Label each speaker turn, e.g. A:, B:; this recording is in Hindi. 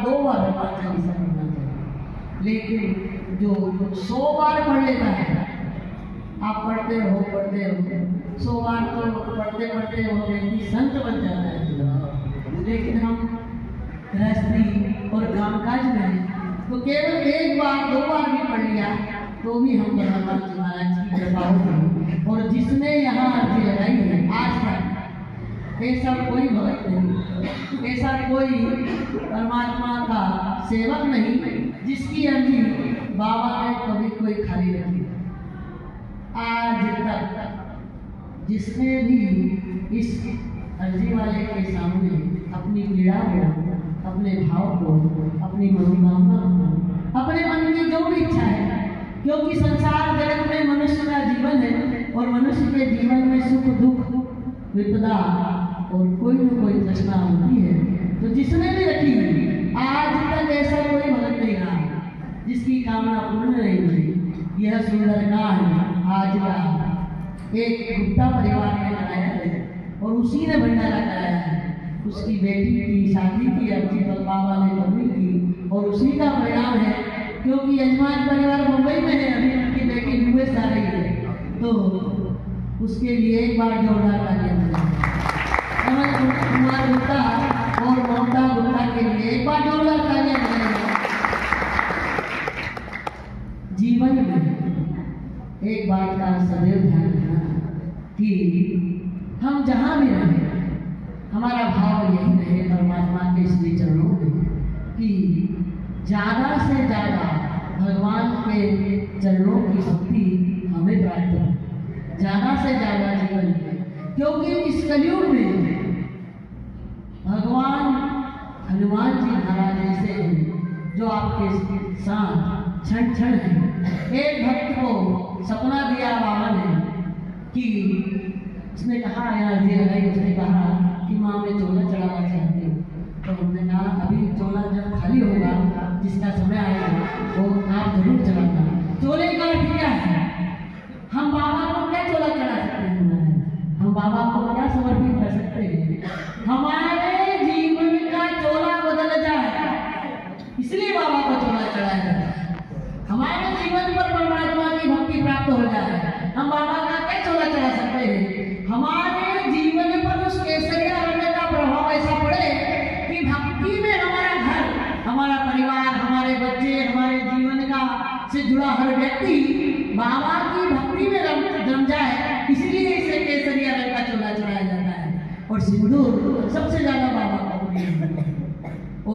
A: 2 बार हनुमान चालीसा पढ़ना चाहिए, लेकिन जो 100 बार पढ़ लेता है, आप पढ़ते हो 100 बार तो पढ़ते पढ़ते वो व्यक्ति संत बन जाता है। लेकिन हम गृहस्थी और कामकाज में तो केवल 1 बार 2 बार भी पढ़ लिया तो भी हम परमात्मा जी महाराज की कृपा होगी। और जिसने यहाँ अर्जी लगाई है आज तक ऐसा कोई भक्त नहीं, ऐसा कोई परमात्मा का सेवक नहीं जिसकी अर्जी बाबा ने कभी कोई खाली रखी। आज तक जिसने भी इस अर्जी वाले के सामने अपनी पीड़ा को, अपने भाव को, अपनी मनोकामना को, अपने मन की जो भी इच्छा है, क्योंकि संसार जगत में मनुष्य का जीवन है और मनुष्य के जीवन में सुख दुख विपदा और कोई न कोई तृष्णा होती है, तो जिसने भी रखी आज तक ऐसा कोई भक्त नहीं रहा जिसकी कामना पूर्ण नहीं हुई। यह सुंदर कांड आज का एक गुप्ता परिवार ने कराया है और उसी ने भंडारा कराया है। उसकी बेटी की शादी की अर्जी पर बाबा ने कबूल की और उसी का परिणाम है, क्योंकि यजमान परिवार मुंबई में है, अभी उनकी बेटी यूएस आ रही है, तो उसके लिए एक बार जोरदार तालियां कुमार गुप्ता और ममता गुप्ता के लिए एक बार जोरदार तालियां बजाएं। जीवन में एक बात का सदैव ध्यान रखना कि हम जहाँ भी रहें, हमारा भाव यही रहे परमात्मा के श्री चरणों में कि ज़्यादा से ज़्यादा भगवान के चरणों की भक्ति हमें प्राप्त हो, ज़्यादा से ज़्यादा जीवन में, क्योंकि इस कलयुग में भगवान हनुमान जी महाराज ऐसे हैं जो आपके साथ क्षण क्षण है। एक भक्त को सपना दिया बाबा ने कि उसने कहा यार जी लगाई, उसने कहा कि माँ मैं चोला चढ़ाना चाहती हूँ, तो हमने कहा अभी चोला जब खाली होगा, जिसका समय आएगा वो आप जरूर चढ़ाना। चोले का क्या है, हम बाबा को क्या चोला चढ़ा सकते हैं, हम बाबा को क्या समर्पित कर सकते हैं। हमारे जीवन का चोला बदल जाए, इसलिए बाबा को चोला चढ़ाया जाता है। हमारे जीवन पर परमात्मा की भक्ति प्राप्त हो जाए, हम बाबा का क्या चोला चढ़ा सकते हैं। हमारे जीवन पर उस केसरिया रंग का प्रभाव ऐसा पड़े कि भक्ति में हमारा घर, हमारा परिवार, हमारे बच्चे, हमारे जीवन का से जुड़ा हर व्यक्ति बाबा की भक्ति में रम जाए, इसलिए इसे केसरिया रंग का चोला चढ़ाया जाता है। और सिंदूर सबसे ज्यादा बाबा का प्रिय है।